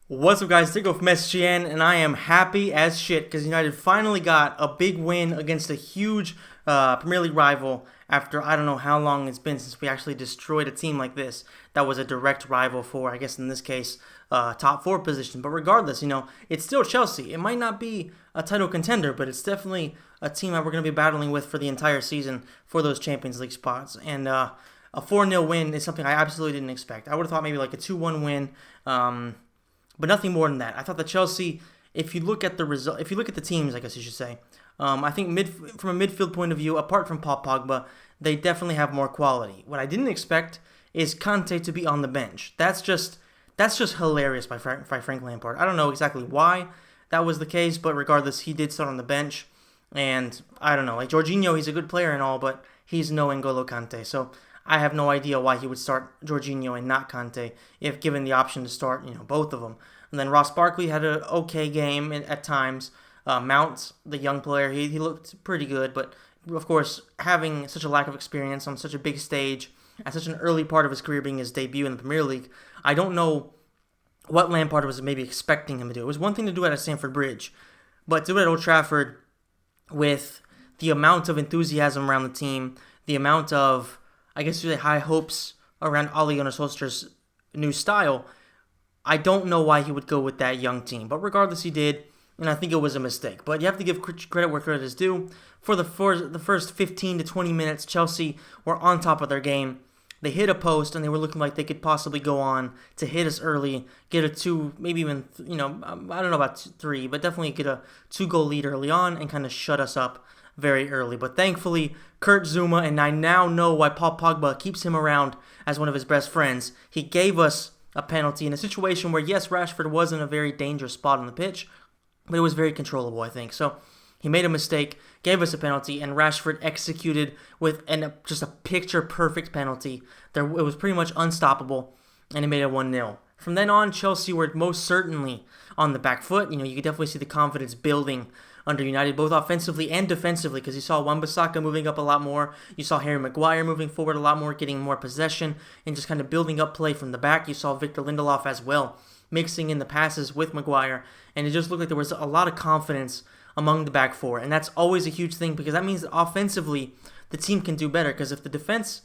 What's up, guys? Tigo from SGN, and I am happy as shit because United finally got a big win against a huge Premier League rival after I don't know how long it's been since we actually destroyed a team like this that was a direct rival for, I guess in this case, top four position. But regardless, it's still Chelsea. It might not be a title contender, but it's definitely a team that we're going to be battling with for the entire season for those Champions League spots. And a 4-0 win is something I absolutely didn't expect. I would have thought maybe like a 2-1 win. But nothing more than that. I thought that Chelsea, if you look at the result, if you look at the teams, I guess you should say, I think from a midfield point of view, apart from Paul Pogba, they definitely have more quality. What I didn't expect is Conte to be on the bench. That's just hilarious by Frank Lampard. I don't know exactly why that was the case, but regardless, he did start on the bench. And I don't know, like Jorginho, he's a good player and all, but he's no N'Golo Kante. So I have no idea why he would start Jorginho and not Conte if given the option to start, both of them. And then Ross Barkley had an okay game at times. Mount, the young player, he looked pretty good, but of course, having such a lack of experience on such a big stage at such an early part of his career being his debut in the Premier League, I don't know what Lampard was maybe expecting him to do. It was one thing to do it at Stamford Bridge, but to do it at Old Trafford with the amount of enthusiasm around the team, the amount of, I guess, really high hopes around Ole Gunnar Solskjaer's new style, I don't know why he would go with that young team. But regardless, he did, and I think it was a mistake. But you have to give credit where credit is due. For the first 15 to 20 minutes, Chelsea were on top of their game. They hit a post, and they were looking like they could possibly go on to hit us early, get a two, maybe even, I don't know about three, but definitely get a 2-goal lead early on and kind of shut us up very early. But thankfully, Kurt Zouma, and I now know why Paul Pogba keeps him around as one of his best friends, he gave us a penalty in a situation where, yes, Rashford was in a very dangerous spot on the pitch, but it was very controllable, I think. So he made a mistake, gave us a penalty, and Rashford executed with just a picture-perfect penalty. It was pretty much unstoppable, and it made it 1-0. From then on, Chelsea were most certainly on the back foot. You could definitely see the confidence building under United, both offensively and defensively, because you saw Wan-Bissaka moving up a lot more. You saw Harry Maguire moving forward a lot more, getting more possession, and just kind of building up play from the back. You saw Victor Lindelof as well, mixing in the passes with Maguire, and it just looked like there was a lot of confidence among the back four, and that's always a huge thing, because that means that offensively, the team can do better, because if the defense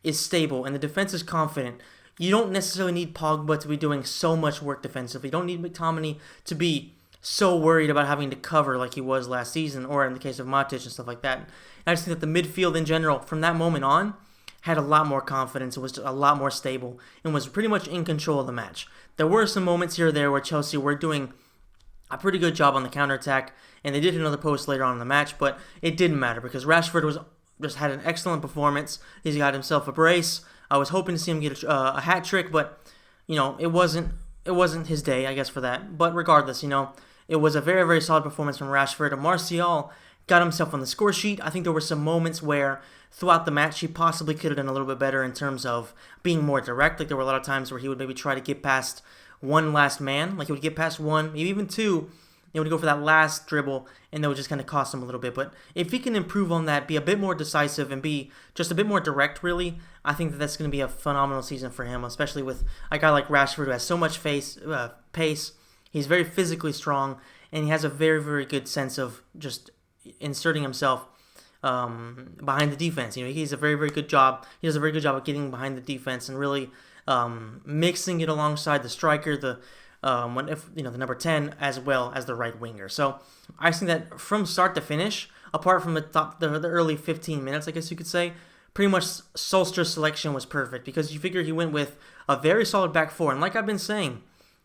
is stable and the defense is confident, you don't necessarily need Pogba to be doing so much work defensively. You don't need McTominay to be so worried about having to cover like he was last season, or in the case of Matic and stuff like that. And I just think that the midfield in general, from that moment on, had a lot more confidence and was a lot more stable and was pretty much in control of the match. There were some moments here or there where Chelsea were doing a pretty good job on the counterattack, and they did another post later on in the match, but it didn't matter because Rashford just had an excellent performance. He's got himself a brace. I was hoping to see him get a hat trick, but it wasn't his day, I guess, for that. But regardless, it was a very, very solid performance from Rashford. And Martial got himself on the score sheet. I think there were some moments where throughout the match he possibly could have done a little bit better in terms of being more direct. Like there were a lot of times where he would maybe try to get past one last man. Like he would get past one, maybe even two. He would go for that last dribble, and that would just kind of cost him a little bit. But if he can improve on that, be a bit more decisive, and be just a bit more direct, really, I think that's going to be a phenomenal season for him, especially with a guy like Rashford who has so much pace. He's very physically strong, and he has a very, very good sense of just inserting himself behind the defense. He's a very, very good job. He does a very good job of getting behind the defense and really mixing it alongside the striker, the number 10 as well as the right winger. So I think that from start to finish, apart from the early 15 minutes, I guess you could say, pretty much Solskjaer's selection was perfect because you figure he went with a very solid back four. And like I've been saying,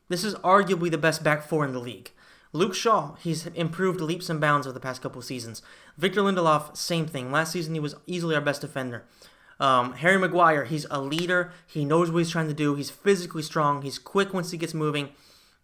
this is arguably the best back four in the league. Luke Shaw, he's improved leaps and bounds over the past couple seasons. Victor Lindelof, same thing. Last season, he was easily our best defender. Harry Maguire, he's a leader. He knows what he's trying to do. He's physically strong. He's quick once he gets moving.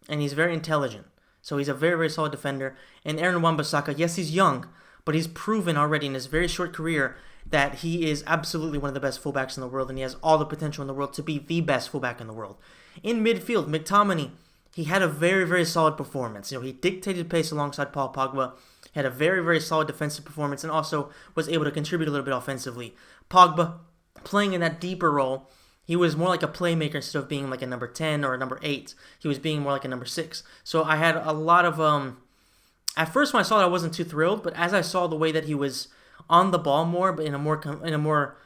And he's very intelligent. So he's a very, very solid defender. And Aaron Wan-Bissaka, yes, he's young, but he's proven already in his very short career that he is absolutely one of the best fullbacks in the world, and he has all the potential in the world to be the best fullback in the world. In midfield, McTominay, he had a very, very solid performance. He dictated pace alongside Paul Pogba, had a very, very solid defensive performance, and also was able to contribute a little bit offensively. Pogba, playing in that deeper role, He was more like a playmaker instead of being like a number 10 or a number 8. He was being more like a number 6. So I had a lot of at first when I saw it I wasn't too thrilled, but as I saw the way that he was on the ball more but in a more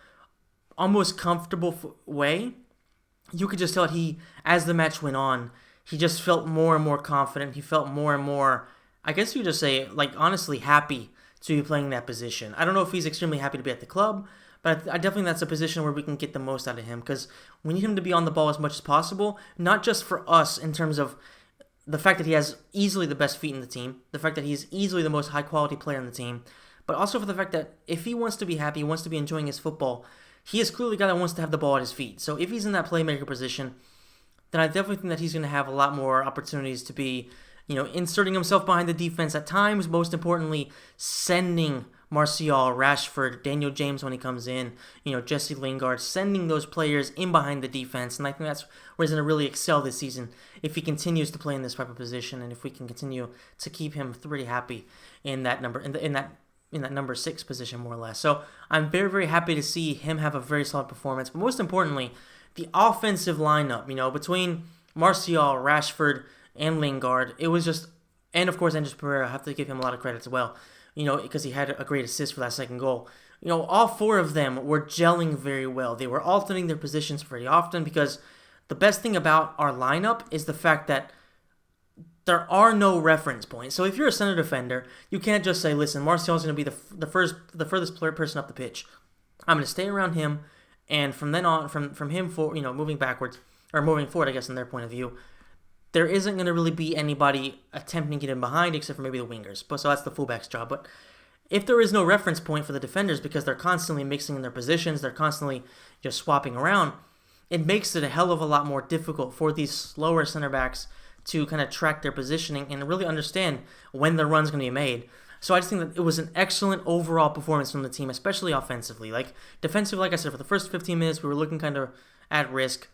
almost comfortable way, you could just tell that he, as the match went on, he just felt more and more confident. He felt more and more, I guess you could just say, like, honestly happy to be playing that position. I don't know if he's extremely happy to be at the club, but I definitely think that's a position where we can get the most out of him, because we need him to be on the ball as much as possible, not just for us in terms of the fact that he has easily the best feet in the team, the fact that he's easily the most high-quality player in the team, but also for the fact that if he wants to be happy, he wants to be enjoying his football, he is clearly a guy that wants to have the ball at his feet. So if he's in that playmaker position, then I definitely think that he's going to have a lot more opportunities to be, inserting himself behind the defense at times, most importantly, sending Martial, Rashford, Daniel James when he comes in, Jesse Lingard, sending those players in behind the defense, and I think that's where he's going to really excel this season if he continues to play in this type of position, and if we can continue to keep him pretty happy in that number, in that number 6 position, more or less. So I'm very, very happy to see him have a very solid performance, but most importantly, the offensive lineup, between Martial, Rashford, and Lingard, it was just, and of course Andres Pereira, I have to give him a lot of credit as well, because he had a great assist for that second goal. All 4 of them were gelling very well. They were alternating their positions pretty often, because the best thing about our lineup is the fact that there are no reference points. So if you're a center defender, you can't just say, listen, Martial's going to be the furthest person up the pitch. I'm going to stay around him, and from then on, from him moving backwards, or moving forward, I guess, in their point of view, there isn't going to really be anybody attempting to get in behind except for maybe the wingers. So that's the fullback's job. But if there is no reference point for the defenders because they're constantly mixing in their positions, they're constantly just swapping around, it makes it a hell of a lot more difficult for these slower center backs to kind of track their positioning and really understand when the run's going to be made. So I just think that it was an excellent overall performance from the team, especially offensively. Like, defensively, like I said, for the first 15 minutes, we were looking kind of at risk.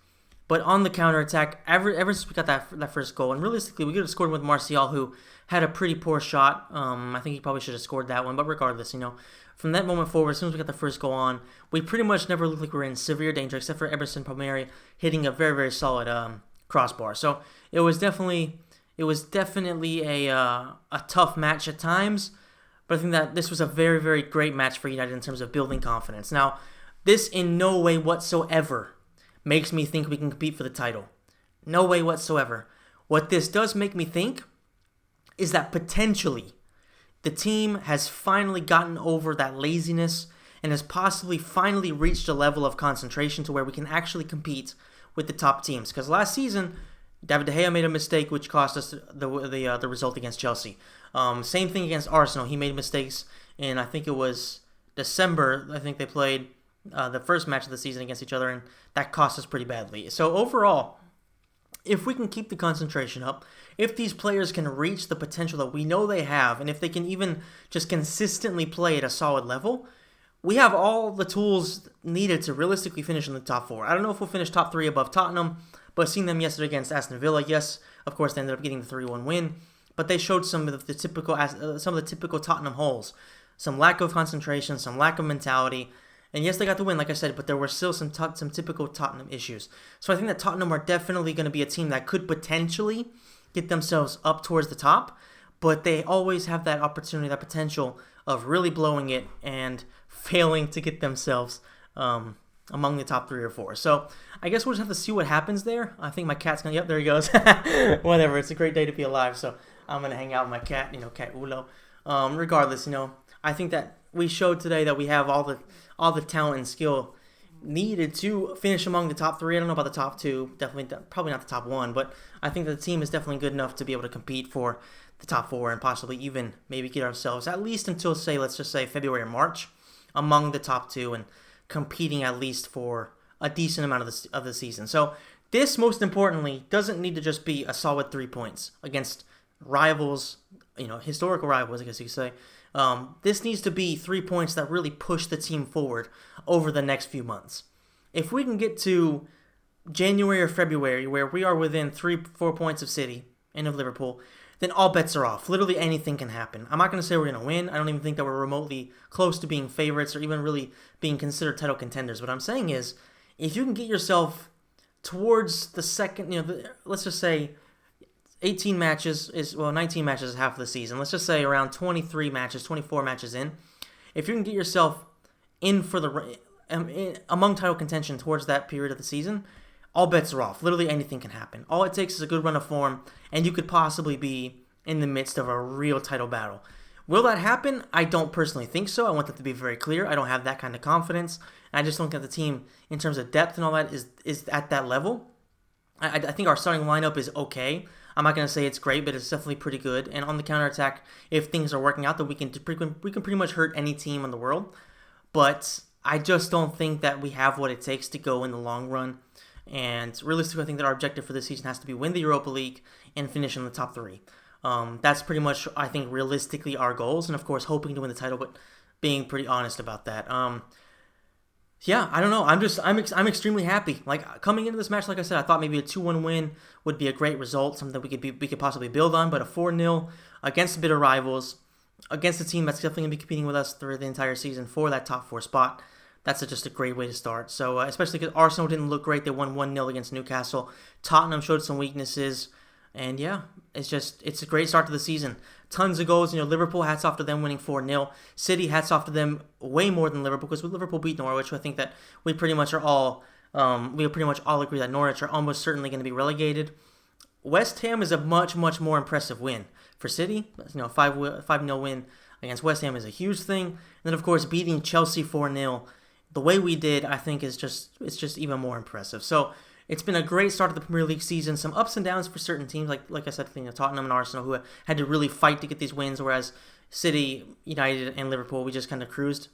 But on the counterattack, ever since we got that first goal, and realistically, we could have scored with Martial, who had a pretty poor shot. I think he probably should have scored that one. But regardless, from that moment forward, as soon as we got the first goal on, we pretty much never looked like we were in severe danger, except for Emerson Palmieri hitting a very, very solid crossbar. So it was definitely a tough match at times. But I think that this was a very, very great match for United in terms of building confidence. Now, this in no way whatsoever makes me think we can compete for the title. No way whatsoever. What this does make me think is that potentially the team has finally gotten over that laziness and has possibly finally reached a level of concentration to where we can actually compete with the top teams. Because last season, David De Gea made a mistake which cost us the result against Chelsea. Same thing against Arsenal. He made mistakes in, I think it was December. I think they played the first match of the season against each other, and that cost us pretty badly. So overall, if we can keep the concentration up, if these players can reach the potential that we know they have, and if they can even just consistently play at a solid level, we have all the tools needed to realistically finish in the top 4. I don't know if we'll finish top 3 above Tottenham, but seeing them yesterday against Aston Villa, yes, of course they ended up getting the 3-1 win, but they showed some of the typical Tottenham holes, some lack of concentration, some lack of mentality. And yes, they got the win, like I said, but there were still some typical Tottenham issues. So I think that Tottenham are definitely going to be a team that could potentially get themselves up towards the top, but they always have that opportunity, that potential of really blowing it and failing to get themselves among the top 3 or 4. So I guess we'll just have to see what happens there. I think my cat's going to, yep, there he goes. Whatever, it's a great day to be alive, so I'm going to hang out with my cat, Cat Ulo. Regardless, I think that we showed today that we have all the talent and skill needed to finish among the top 3. I don't know about the top 2, probably not the top 1, but I think that the team is definitely good enough to be able to compete for the top 4 and possibly even maybe get ourselves at least until, let's just say February or March among the top 2 and competing at least for a decent amount of the season. So this, most importantly, doesn't need to just be a solid 3 points against rivals, historical rivals, I guess you could say. This needs to be 3 points that really push the team forward over the next few months. If we can get to January or February where we are within 3-4 points of City and of Liverpool, then all bets are off. Literally anything can happen. I'm not going to say we're going to win. I don't even think that we're remotely close to being favorites or even really being considered title contenders. What I'm saying is, if you can get yourself towards the second, let's just say 18 matches well, 19 matches is half of the season. Let's just say around 23 matches, 24 matches in. If you can get yourself in for among title contention towards that period of the season, all bets are off. Literally anything can happen. All it takes is a good run of form, and you could possibly be in the midst of a real title battle. Will that happen? I don't personally think so. I want that to be very clear. I don't have that kind of confidence. I just don't think the team, in terms of depth and all that, is at that level. I think our starting lineup is okay. I'm not going to say it's great, but it's definitely pretty good. And on the counterattack, if things are working out, then we can pretty much hurt any team in the world. But I just don't think that we have what it takes to go in the long run. And realistically, I think that our objective for this season has to be win the Europa League and finish in the top 3. That's pretty much, I think, realistically our goals. And of course, hoping to win the title, but being pretty honest about that. Yeah, I don't know. I'm extremely happy. Like, coming into this match, like I said, I thought maybe a 2-1 win would be a great result, something that we could possibly build on. But a 4-0 against bitter rivals, against a team that's definitely going to be competing with us through the entire season for that top 4 spot, that's just a great way to start. So, especially because Arsenal didn't look great. They won 1-0 against Newcastle. Tottenham showed some weaknesses. And yeah, it's a great start to the season. Tons of goals. Liverpool, hats off to them winning 4-0. City, hats off to them way more than Liverpool, because Liverpool beat Norwich. I think that we pretty much all agree that Norwich are almost certainly going to be relegated. West Ham is a much, much more impressive win for City. 5-0 win against West Ham is a huge thing. And then, of course, beating Chelsea 4-0 the way we did, I think, it's just even more impressive. So it's been a great start to the Premier League season. Some ups and downs for certain teams, like I said, Tottenham and Arsenal, who had to really fight to get these wins, whereas City, United, and Liverpool, we just kind of cruised.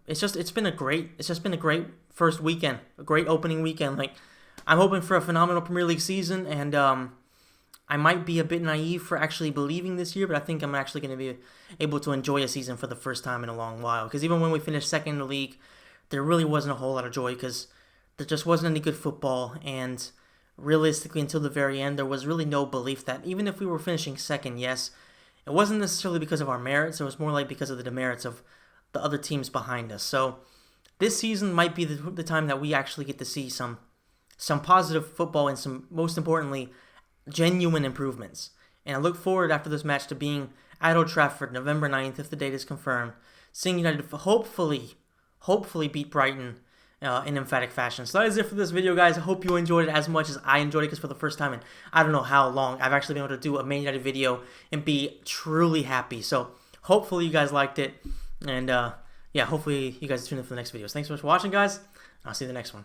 It's been a great first weekend, a great opening weekend. Like, I'm hoping for a phenomenal Premier League season, and I might be a bit naive for actually believing this year, but I think I'm actually going to be able to enjoy a season for the first time in a long while. Because even when we finished second in the league, there really wasn't a whole lot of joy, because there just wasn't any good football, and realistically, until the very end, there was really no belief that even if we were finishing second, yes, it wasn't necessarily because of our merits, it was more like because of the demerits of the other teams behind us. So this season might be the time that we actually get to see some positive football and some, most importantly, genuine improvements. And I look forward after this match to being at Old Trafford November 9th, if the date is confirmed, seeing United hopefully beat Brighton in emphatic fashion. So that is it for this video, guys. I hope you enjoyed it as much as I enjoyed it, because for the first time in I don't know how long, I've actually been able to do a Man United video and be truly happy. So hopefully you guys liked it, and yeah, hopefully you guys tune in for the next videos. Thanks so much for watching, guys. I'll see you in the next one.